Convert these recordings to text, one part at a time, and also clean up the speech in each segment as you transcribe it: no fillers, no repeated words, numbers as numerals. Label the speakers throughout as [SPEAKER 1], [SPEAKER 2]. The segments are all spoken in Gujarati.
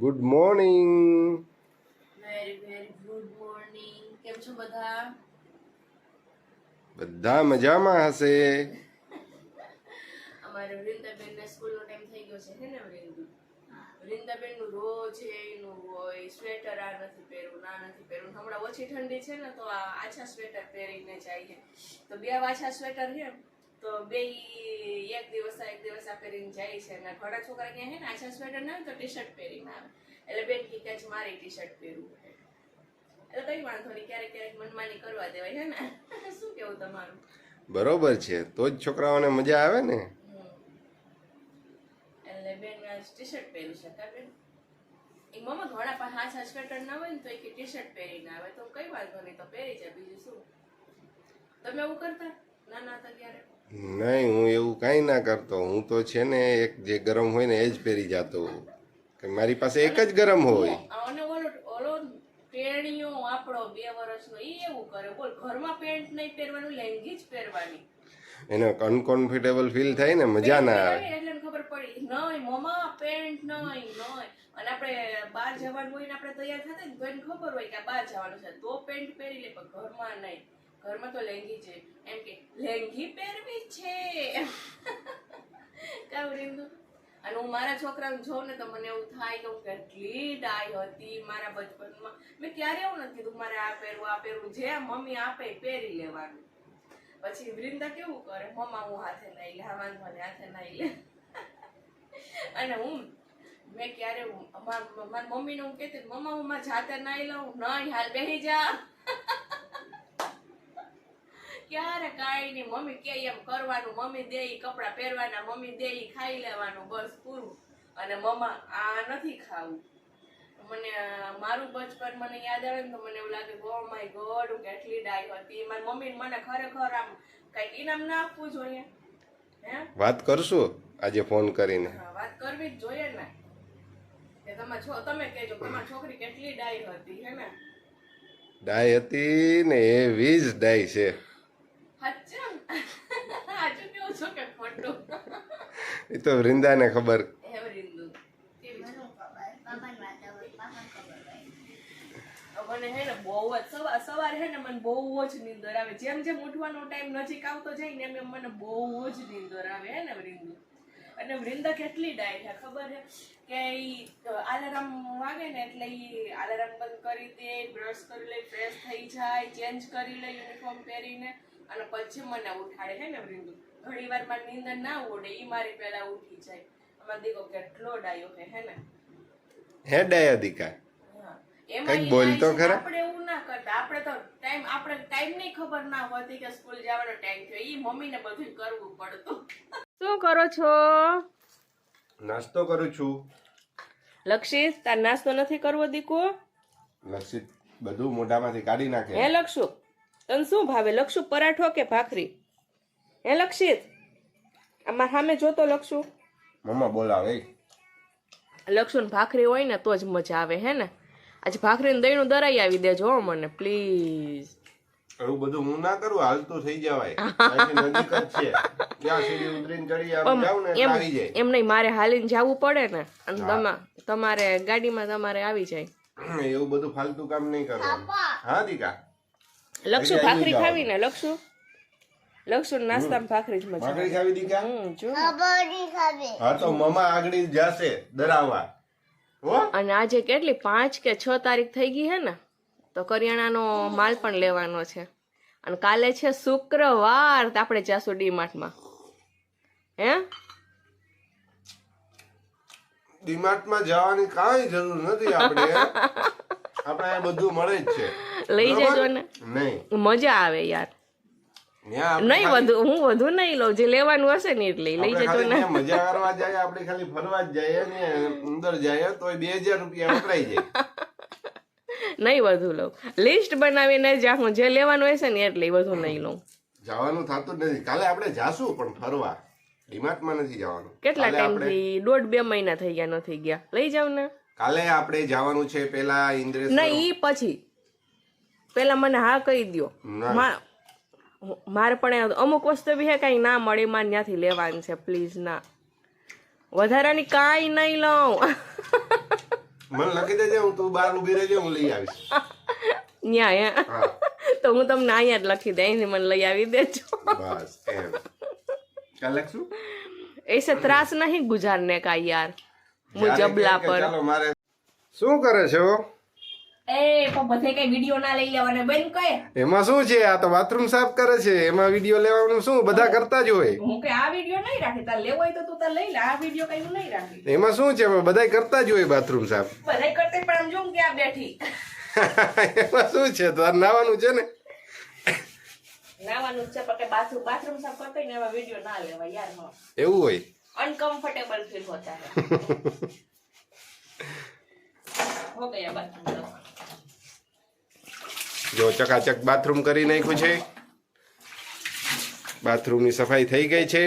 [SPEAKER 1] Good morning.
[SPEAKER 2] Very very good morning. કેમ છો બધા?
[SPEAKER 1] બધા મજામાં હશે.
[SPEAKER 2] અમારે વૃંદાબેન ને સ્કૂલ નો ટાઈમ થઈ ગયો છે હે ને વૃંદાબેન નું રોજ એનું હોય સ્વેટર આ નથી પહેરવું ના નથી પહેરવું. હમણાં ઓછી ઠંડી છે ને તો આ આછા સ્વેટર પહેરીને જાય. તો બે આછા સ્વેટર છે તો બે એક દિવસ આ પહેરીને જાય છે. અને ઘણા છોકરા ક્યાં હે ને આછા સ્વેટર ના હોય તો ટી શર્ટ પહેરીને આવે. એટલે બેન કે જ મારી ટી શર્ટ પહેરવું છે. એટલે કઈ વાંધો નહીં, ક્યારેક ક્યારેક મનમાની કરવા દેવાય હે ને. શું કેવું તમારું?
[SPEAKER 1] બરોબર છે, તો જ છોકરાઓને મજા આવે ને.
[SPEAKER 2] એટલે બેન ટી શર્ટ પહેરી શકે બેન. એ મમ્મા ઘણા પાસે આછા સ્વેટર ના હોય ને તો એક ટી શર્ટ પહેરીને આવે તો કઈ વાંધો નહીં, તો પહેરી જાય. બીજું શું? તમે એવું કરતા નાના હતા ત્યારે?
[SPEAKER 1] નહીં, હું એવું કાંઈ ના કરતો. હું તો છે ને એક જે ગરમ હોય ને એ જ પહેરી જતો. કે મારી પાસે એક જ ગરમ હોય.
[SPEAKER 2] અને ઓલો પેણીઓ આપણો 2 વર્ષનો ઈ એવું કરે. બોલ, ઘરમાં પેન્ટ નહીં પહેરવાનું, લેંગી જ પહેરવાની.
[SPEAKER 1] એને અનકોન્ફર્ટેબલ ફીલ થાય ને, મજા ના આવે.
[SPEAKER 2] એટલે ખબર પડી નહીં મમ્મા પેન્ટ નહીં. અને આપણે બહાર જવાનું હોય ને આપણે તૈયાર થતા ને તો એને ખબર હોય કે આ બહાર જવાનું છે તો પેન્ટ પહેરી લે, પણ ઘરમાં નહીં. ઘરમાં તો લેંગી છે. એમ કે લેંગી પહેરવી છે. કાવરીંદુ. અને હું મારા છોકરાને જોઉં ને તો મને એવું થાય કે હું કેટલી ડાય હતી મારા બચપનમાં. મેં ક્યારે એવું નથી કીધું મારે આ પહેરવું જે મમ્મી આપે પહેરી લેવાનું. પછી વૃંદા કેવું કરે, મમ્મા હું હાથે નાઈ લે, હા વાંધો ને હાથે નાઈ લે. અને મેં ક્યારે મારી મમ્મીને હું કહેતી મમ્મા હું મારા જાતે નાઈ લઉં, નહીં હાલ બેસી જા. ક્યારે કાંઈ નહીં, મમ્મી કે એમ કરવાનું, મમ્મી દે ઈ કપડા પહેરવાના, મમ્મી દે ઈ ખાઈ લેવાનું, બસ પૂરું. અને મમ્મા આ નથી ખાવું. મને મારું બચપન મને યાદ આવે ને તો મને એવું લાગે ઓ માય ગોડ હું કેટલી ડાય હતી. મારી મમ્મી મને ખરેખર આમ કઈક ઇનામ ના આપવું જોઈએ. હે
[SPEAKER 1] વાત કરશું આજે ફોન કરીને.
[SPEAKER 2] વાત કરવી જ જોઈએ ને કે તમે કહેજો તમારી છોકરી કેટલી ડાય હતી હે ને.
[SPEAKER 1] ડાય હતી ને એવી જ ડાય છે.
[SPEAKER 2] સાચું કેવું છો કે ખોટું?
[SPEAKER 1] એ તો વૃંદાને ખબર.
[SPEAKER 2] મને હે ને બહુ જ સવારે હે ને મને બહુ જ નીંદર આવે. જેમ જેમ ઉઠવાનો ટાઈમ નજીક આવતો જાય ને એમ મને બહુ જ નીંદર આવે હે ને વૃંદુ. અને વૃંદા કેટલી ડાય છે ખબર છે કે ઈ અલાર્મ વાગે ને એટલે ઈ અલાર્મ બંધ કરી દે, બ્રશ કરી લે, ફ્રેશ થઈ જાય, ચેન્જ કરી લે યુનિફોર્મ પહેરીને, અને પછી મને ઉઠાડે હે ને વૃંદુ. ઘણી વાર મારી નીંદર ના ઉડે, ઈ મારી પહેલા ઉઠી જાય. અમાર દીકો કેટલો ડાયો હે ને.
[SPEAKER 1] હે ડાયા દીકા. કઈક બોલતો ખરા.
[SPEAKER 2] આપણે એવું ના કરતા. આપણે ટાઈમ ની ખબર ના હોતી કે સ્કૂલ જવાનો ટાઈમ થયો. ઈ મમ્મીને બધું કરવું પડતું. શું કરો છો?
[SPEAKER 1] નાસ્તો કરું છું.
[SPEAKER 2] લક્ષિત, તાર નાસ્તો નથી કરવો દીકો?
[SPEAKER 1] લક્ષિત બધું મોઢામાંથી કાઢી નાખે.
[SPEAKER 2] હે લક્ષુ, તને શું ભાવે? લક્ષુ પરાઠો કે ભાખરી? હે લક્ષિત, અમાર સામે જોતો લક્ષુ.
[SPEAKER 1] મમ્મા બોલાવે.
[SPEAKER 2] લક્ષુ ને ભાખરી હોય ને તો જ મજા આવે હે ને. આજે ભાખરીને દહીંનું દરાઈ આવી દેજો હો મને પ્લીઝ.
[SPEAKER 1] એવું બધું હું ના કરું, હાલતું થઈ જવાય. નજીક જ છે. ક્યાં સીડી ઉતરીને ચડી આમ જાવ ને એટલે આવી જાય.
[SPEAKER 2] એમ નહીં, મારે હાલીને જવું પડે ને, અને તમારે ગાડીમાં તમારે આવી જાય.
[SPEAKER 1] એવું બધું ફાલતુ કામ નહીં કરવાનું. હા દીકા.
[SPEAKER 2] લક્ષુ ભાખરી ખાવી ને? લક્ષુ નાસ્તામાં ભાખરી જ મજા.
[SPEAKER 1] ભાખરી ખાવી દીકા?
[SPEAKER 2] જો
[SPEAKER 1] હા તો મમ્મા આગળ જાશે દરાવવા.
[SPEAKER 2] અને આજે કેટલી 5 કે 6 તારીખ થઈ ગઈ હે ને, તો કરિયાણાનો માલ પણ લેવાનો છે. અને કાલે છે શુક્રવાર, તો આપણે જાશું ડીમાર્ટમાં. હે
[SPEAKER 1] ડીમાર્ટમાં જવાની કાંઈ જરૂર નથી. આપણે બધું મળે જ છે.
[SPEAKER 2] લઈ જજો ને.
[SPEAKER 1] નહીં,
[SPEAKER 2] મજા આવે યાર. નહીં હું વધુ નહીં લઉં, જે લેવાનું હશે ને એટલે લઈ જજો ને.
[SPEAKER 1] મજા કરવા જાય આપણે, ખાલી ફરવા જ જાય ને અંદર જાય તો 2000 રૂપિયા વપરાઈ જાય.
[SPEAKER 2] નહીં વધુ લઉં, લિસ્ટ બનાવીને જાઉં, જે લેવાનું હશે ને એટલે વધુ નહીં લઉં.
[SPEAKER 1] જવાનું થતું જ નથી. કાલે આપણે જાશું પણ ફરવા, ડીમાર્ટમાં નથી જવાનું.
[SPEAKER 2] કેટલા ટાઈમથી 1.5-2 મહિના થઈ ગયા નથી ગયા. લઈ જાવ ને.
[SPEAKER 1] કાલે આપણે જવાનું છે પેલા ઇન્દ્રેશ.
[SPEAKER 2] નહીં, ઈ પછી પેલા મને હા કહી દો. મારે પણ અમુક વસ્તુ બી હે કઈ ના મળે, મારે ત્યાંથી લેવાનું છે પ્લીઝ. ના વધારાની કાંઈ નહીં લઉં.
[SPEAKER 1] મને લખી દેજે, હું તું બહાર ઉભી રહેજે, હું લઈ આવીશ.
[SPEAKER 2] ન્યા
[SPEAKER 1] હા
[SPEAKER 2] તો હું તમને અહીંયા જ લખી દઈ ને મને લઈ આવી દેજો.
[SPEAKER 1] બસ એમ. કાલ લખશું.
[SPEAKER 2] ऐसे त्रास नहीं गुजारने का यार
[SPEAKER 1] જ્યારે
[SPEAKER 2] मुजबला
[SPEAKER 1] કહે કે
[SPEAKER 2] पर.
[SPEAKER 1] ચાલો મારે. શું કરે છો?
[SPEAKER 2] એ પણ બધે કઈ વિડિયો ના લઈ લેવાને બેન કહે.
[SPEAKER 1] એમાં શું છે? આ તો બાથરૂમ સાફ કરે છે, એમાં વિડીયો લેવાનું શું? બધા કરતા જ હોય.
[SPEAKER 2] હું કે આ વિડિયો નહીં રાખી, તાર લેવો હોય તો તું તાર લઈ લે, આ વિડિયો કઈ હું નહીં રાખી.
[SPEAKER 1] એમાં શું છે? બધા કરતા જ હોય બાથરૂમ સાફ.
[SPEAKER 2] બધાય કરતે પણ આમ જોઉં કે આ બેઠી
[SPEAKER 1] એમાં શું છે? તાર નાવાનું છે ને.
[SPEAKER 2] નાવાનું છે પણ બાથરૂમ સાફ કરતો ને એમાં વિડિયો ના લેવા યાર. નો
[SPEAKER 1] એવું હોય.
[SPEAKER 2] अनकंफर्टेबल फील होता है. हो गया बाथरूम.
[SPEAKER 1] જો ચકાચક બાથરૂમ કરી નાખ્યું છે, બાથરૂમની સફાઈ થઈ ગઈ છે.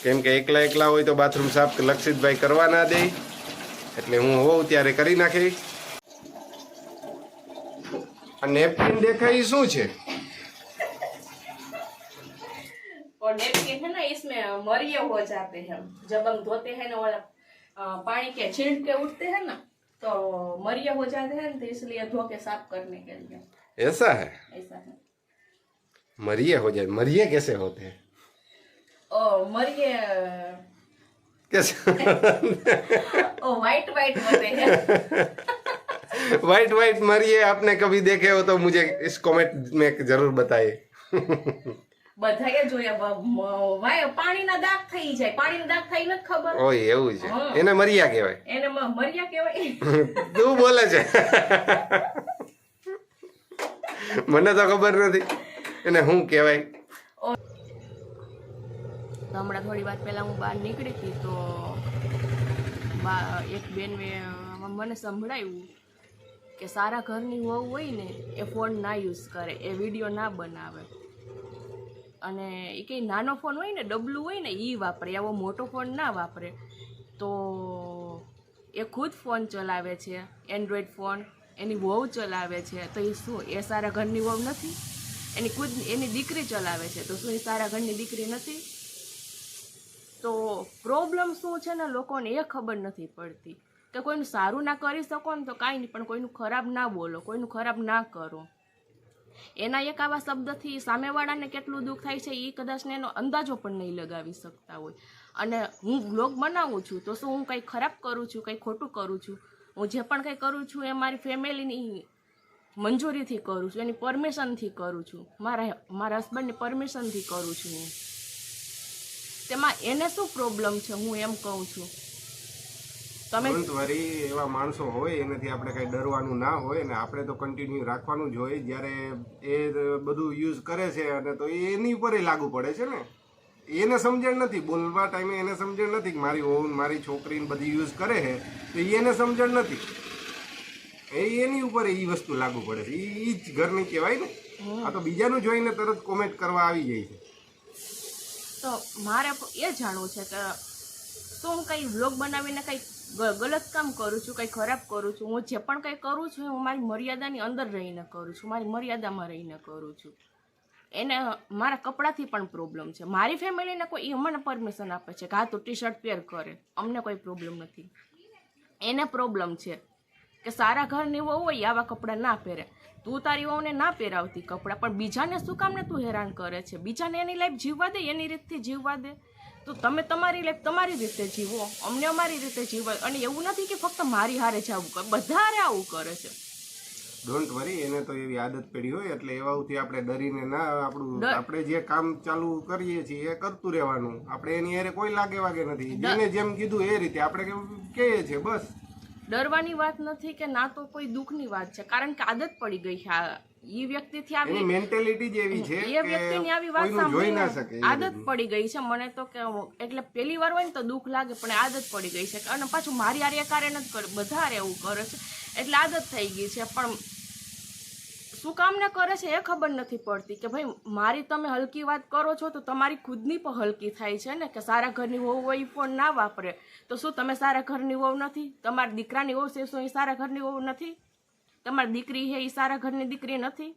[SPEAKER 1] કેમ કે એકલા હોય તો બાથરૂમ સાફ લક્ષિતભાઈ કરવા ના દે, એટલે હું હોઉં ત્યારે કરી નાખી. આ નેપકિન દેખાય શું છે?
[SPEAKER 2] और नेपकिन है ना, इसमें मरिए हो जाते हैं जब हम धोते हैं ना, वाला पानी के छींट के उठते हैं ना, तो मरिए हो जाते हैं, तो इसलिए धो के साफ करने के लिए
[SPEAKER 1] ऐसा है.
[SPEAKER 2] ऐसा है.
[SPEAKER 1] मरिए हो जाए. मरिए कैसे होते हैं?
[SPEAKER 2] ओ मरिए
[SPEAKER 1] कैसे?
[SPEAKER 2] ओ वाइट वाइट होते हैं.
[SPEAKER 1] वाइट मरिए आपने कभी देखे हो तो मुझे इस कमेंट में जरूर बताइए.
[SPEAKER 2] બધાએ જોયા પાણીના દાગ થઈ જાય, પાણીના દાગ થઈ નથી ખબર.
[SPEAKER 1] ઓય એવું છે, એને મરિયા કહેવાય.
[SPEAKER 2] એને મરિયા કહેવાય.
[SPEAKER 1] તું બોલે છે. મને તો ખબર નથી એને શું કહેવાય.
[SPEAKER 2] હમણાં થોડી વાર પહેલા હું બહાર નીકળી હતી તો એક બેન મને સંભળાયું કે સારા ઘરની વહુ હોય ને એ ફોન ના યુઝ કરે, એ વિડીયો ના બનાવે, અને એ કંઈ નાનો ફોન હોય ને, ડબલું હોય ને, એ વાપરે, એવો મોટો ફોન ના વાપરે. તો એ ખુદ ફોન ચલાવે છે, એન્ડ્રોઈડ ફોન, એની વહુ ચલાવે છે, તો એ શું, એ સારા ઘરની વહુ નથી? એની દીકરી ચલાવે છે, તો શું એ સારા ઘરની દીકરી નથી? તો પ્રોબ્લેમ શું છે ને, લોકોને એ ખબર નથી પડતી કે કોઈનું સારું ના કરી શકો ને તો કાંઈ નહીં, પણ કોઈનું ખરાબ ના બોલો, કોઈનું ખરાબ ના કરો. એના એક આવા શબ્દથી સામેવાળાને કેટલું દુઃખ થાય છે એ કદાચ ને એનો અંદાજો પણ નહીં લગાવી શકતા હોય. અને હું બ્લોગ બનાવું છું તો શું હું કંઈ ખરાબ કરું છું, કંઈ ખોટું કરું છું? હું જે પણ કંઈ કરું છું એ મારી ફેમિલીની મંજૂરીથી કરું છું, એની પરમિશનથી કરું છું, મારા હસબન્ડની પરમિશનથી કરું છું હું. તેમાં એને શું પ્રોબ્લેમ છે હું એમ કહું છું. તમે
[SPEAKER 1] વળી એવા માણસો હોય એનાથી આપણે કઈ ડરવાનું ના હોય ને, આપણે તો કન્ટિન્યુ રાખવાનું જ હોય. જ્યારે એ બધું યુઝ કરે છે અને તો એની ઉપર લાગુ પડે છે ને, એને સમજણ નથી બોલવા ટાઈમે, એને સમજણ નથી કે મારી વહુ મારી છોકરીને બધી યુઝ કરે છે, તો એને સમજણ નથી. એની ઉપર એ વસ્તુ લાગુ પડે છે. એ જ ઘરની કહેવાય ને. આ તો બીજાનું જોઈને તરત કોમેન્ટ કરવા આવી જાય છે.
[SPEAKER 2] તો મારે એ જાણવું છે કે શું હું કંઈ વ્લોગ બનાવીને કંઈ ગલત કામ કરું છું, કંઈ ખરાબ કરું છું? હું જે પણ કંઈ કરું છું હું મારી મર્યાદાની અંદર રહીને કરું છું, મારી મર્યાદામાં રહીને કરું છું. એને મારા કપડાથી પણ પ્રોબ્લેમ છે. મારી ફેમિલીને કોઈ અમને પરમિશન આપે છે કે હા તું ટી શર્ટ પહેર કરે, અમને કોઈ પ્રોબ્લેમ નથી. એને પ્રોબ્લેમ છે કે સારા ઘરની વહુ હોય આવા કપડાં ના પહેરે. તું તારી વહુને ના પહેરાવતી કપડાં, પણ બીજાને શું કામને તું હેરાન કરે છે? બીજાને એની લાઈફ જીવવા દે, એની રીતથી જીવવા દે. તો તમે તમારી લાઈફ તમારી રીતે જીવો, અમને અમારી રીતે જીવો. અને એવું નથી કે ફક્ત મારી હારે જ આવું કરે, બધા હારે આવું કરે છે.
[SPEAKER 1] ડોન્ટ વરી, એને તો એવી આદત પડી હોય એટલે એવાથી આપણે ડરીને ના, આપણે જે કામ ચાલુ કરીએ છીએ એ કરતું રહેવાનું. આપણે એની હારે કોઈ લાગે વાગે નથી. જેને જેમ કીધું એ રીતે આપણે કહીએ છીએ બસ.
[SPEAKER 2] ડરવાની વાત નથી કે ના તો કોઈ દુઃખની વાત છે, કારણ કે આદત પડી ગઈ છે. એ વ્યક્તિથી આવી
[SPEAKER 1] મેન્ટાલિટી જ એવી છે
[SPEAKER 2] એ વ્યક્તિની આવી વાત સાંભળીને આદત પડી ગઈ છે. મને તો કે એટલે પહેલી વાર હોય ને તો દુઃખ લાગે, પણ આદત પડી ગઈ છે. અને પાછું મારી હારે કાર્ય નથી કરે, બધા હારે એવું કરે છે એટલે આદત થઈ ગઈ છે. પણ શું કામ ને કરે છે એ ખબર નથી પડતી કે ભાઈ મારી તમે હલકી વાત કરો છો તો તમારી ખુદની પણ હલકી થાય છે ને. કે સારા ઘરની વહુ હોય ફોન ના વાપરે તો શું તમે સારા ઘરની વહુ નથી? તમારી દીકરાની વહુ છે શું એ સારા ઘરની વહુ નથી? તમારી દીકરી છે એ સારા ઘરની દીકરી નથી?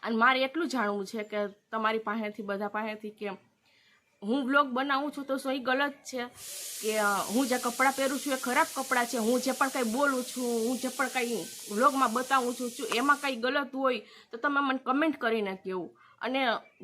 [SPEAKER 2] અને મારે એટલું જાણવું છે કે તમારી પાસેથી, બધા પાસેથી, કે હું બ્લોગ બનાવું છું તો શું એ ગલત છે કે હું જે કપડાં પહેરું છું એ ખરાબ કપડાં છે? હું જે પણ કંઈ બોલું છું, હું જે પણ કંઈ બ્લોગમાં બતાવું છું એમાં કંઈ ગલત હોય તો તમે મને કમેન્ટ કરીને કહેવું. અને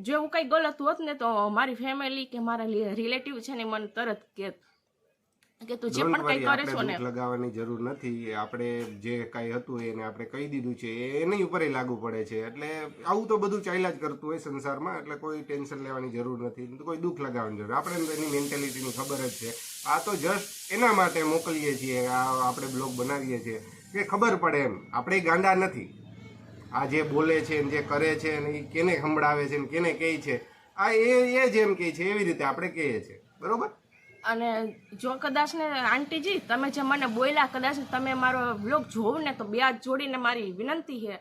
[SPEAKER 2] જો એવું કંઈ ગલત હોત ને તો મારી ફેમિલી કે મારા રિલેટિવ છે ને મને તરત કે તું જે પણ કંઈ કરે છો ને.
[SPEAKER 1] દુઃખ લગાવવાની જરૂર નથી. આપણે જે કાંઈ હતું એને આપણે કહી દીધું છે, એની ઉપર લાગુ પડે છે. એટલે આવું તો બધું ચાલ્યા જ કરતું હોય સંસારમાં, એટલે કોઈ ટેન્શન લેવાની જરૂર નથી, કોઈ દુઃખ લગાવવાની જરૂર. આપણે એની મેન્ટેલિટીની ખબર જ છે. આ તો જસ્ટ એના માટે મોકલીએ છીએ, આપણે બ્લોગ બનાવીએ છીએ કે ખબર પડે એમ. આપણે ગાંડા નથી. આ જે બોલે છે જે કરે છે ને એ કેને સંભળાવે છે ને કેને કહે છે, આ એ જેમ કહે છે એવી રીતે આપણે કહીએ છીએ, બરોબર.
[SPEAKER 2] અને જો કદાચ ને આંટીજી તમે જે મને બોલ્યા, કદાચ તમે મારો બ્લોગ જોવો ને તો બે હાથ જોડીને મારી વિનંતી છે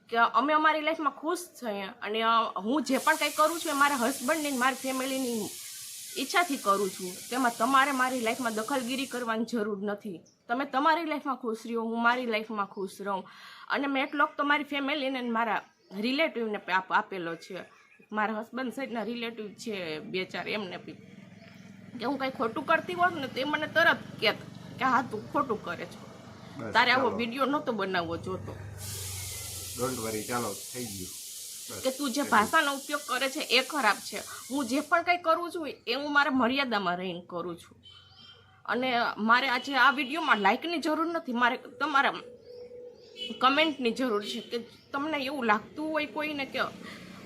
[SPEAKER 2] કે અમે અમારી લાઈફમાં ખુશ છીએ. અને હું જે પણ કંઈ કરું છું એ મારા હસબન્ડની મારી ફેમિલીની ઈચ્છાથી કરું છું. તેમાં તમારે મારી લાઈફમાં દખલગીરી કરવાની જરૂર નથી. તમે તમારી લાઈફમાં ખુશ રહ્યો, હું મારી લાઈફમાં ખુશ રહું. અને મેં એટલો તો મારી ફેમિલીને મારા રિલેટિવને આપેલો છે. મારા હસબન્ડ સાઈડના રિલેટિવ છે 2-4, એમને બી કે હું કંઈ ખોટું કરતી હોત ને તો એ મને તરત કહેત કે હા તું ખોટું કરે છો, તારે આવો વિડીયો નહોતો બનાવવો જોતો.
[SPEAKER 1] ડોન્ટ વરી, ચાલો થઈ ગયું.
[SPEAKER 2] કે તું જે ભાષાનો ઉપયોગ કરે છે એ ખરાબ છે. હું જે પણ કંઈ કરું છું એ હું મારા મર્યાદામાં રહીને કરું છું. અને મારે આજે આ વિડીયોમાં લાઇકની જરૂર નથી, મારે તમારા કમેન્ટની જરૂર છે. કે તમને એવું લાગતું હોય કોઈને કે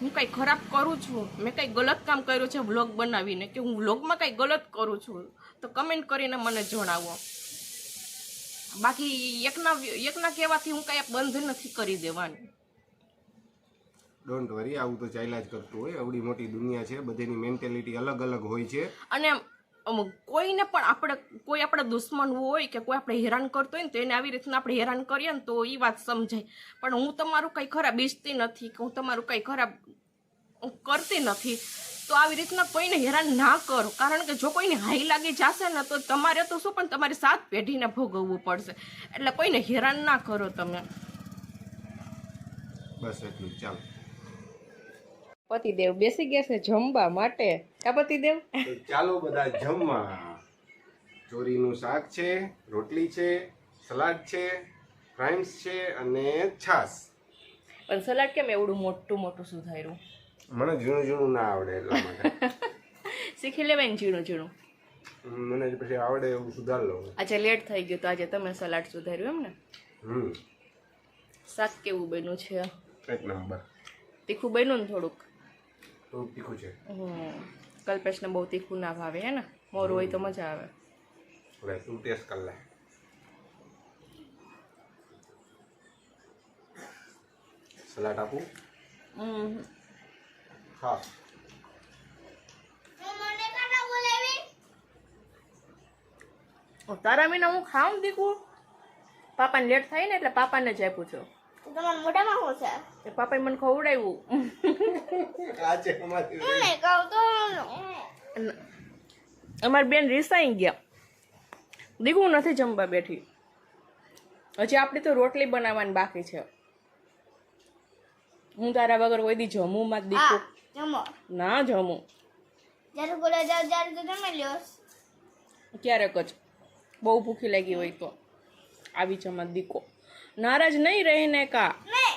[SPEAKER 2] હું કંઈ ખરાબ કરું છું, મેં કંઈ ગલત કામ કર્યું છે વ્લોગ બનાવીને, કે હું વ્લોગમાં કંઈ ગલત કરું છું, તો કમેન્ટ કરીને મને જણાવો. બાકી એકના કહેવાથી હું કંઈ બંધ નથી કરી દેવાની.
[SPEAKER 1] ડોન્ટ વરી, આવું તો ચાલ્યા જ કરતું હોય. આવડી મોટી દુનિયા છે, બધાની મેન્ટેલિટી અલગ અલગ હોય છે.
[SPEAKER 2] અને કોઈને પણ કોઈ આપણા દુશ્મન હોય કે કોઈ આપણે હેરાન કરતો હોય ને તો એને આવી રીતના આપણે હેરાન કરીએ ને તો એ વાત સમજાય. પણ હું તમારું કંઈ ખરાબ ઈચ્છતી નથી કે હું તમારું કંઈ ખરાબ કરતી નથી, તો આવી રીતના કોઈને હેરાન ના કરો. કારણ કે જો કોઈને હાઈ લાગી જશે ને તો તમારે તો શું પણ તમારી 7 પેઢીને ભોગવવું પડશે. એટલે કોઈને હેરાન ના કરો તમે.
[SPEAKER 1] બસ એટલું જ, ચાલો.
[SPEAKER 2] પતિદેવ બેસી ગયા છે જમવા માટે. કા પતિદેવ?
[SPEAKER 1] તો ચાલો બધા જમવા. ચોરીનું શાક છે, રોટલી છે, સલાડ છે, ફ્રાઈમ્સ છે અને છાશ.
[SPEAKER 2] પણ સલાડ કેમ એવડું મોટું મોટું સુધાર્યું?
[SPEAKER 1] મને ઝીણું ઝીણું ના આવડે એટલા માટે.
[SPEAKER 2] શીખી લેવાય ને ઝીણું ઝીણું.
[SPEAKER 1] મને પછી આવડે એવું સુધાર લઉં.
[SPEAKER 2] આજે લેટ થઈ ગયું તો આજે તમે સલાડ સુધાર્યું એમ ને? શાક કેવું બન્યું છે?
[SPEAKER 1] એક નંબર.
[SPEAKER 2] તીખું બન્યું ને થોડુંક?
[SPEAKER 1] થોડુંક તીખું છે.
[SPEAKER 2] કલ્પેશને બહુ તીખું ના ભાવે હે ને? મોરું હોય તો મજા આવે.
[SPEAKER 1] હવે તું ટેસ્ટ કર લે. સલાડ આપું? હા.
[SPEAKER 2] તારા વિના હું ખાઉં દીકું? પાપાને લેટ થાય ને એટલે પાપાને જ આપ્યું છે.
[SPEAKER 3] તમારા મોઢામાં શું છે?
[SPEAKER 2] એ પાપાએ મને ખવડાવ્યું.
[SPEAKER 1] આ છે અમારી
[SPEAKER 3] નહીં કહું તો
[SPEAKER 2] અમારી બેન રીસાઈ ગયા. દીકું નથી જમવા બેઠી. હજી આપણી તો રોટલી બનાવવાની બાકી છે. હું તારા વગર કોઈ દી જમું માં દીકું?
[SPEAKER 3] જમો.
[SPEAKER 2] ના જમું.
[SPEAKER 3] જ્યારે બોલે જાવ ત્યારે તો જમી લ્યો.
[SPEAKER 2] ક્યારેક જ બહુ ભૂખી લાગી હોય તો આવી જમા દીકો. નારાજ નહીં રહીને કા?
[SPEAKER 3] નહીં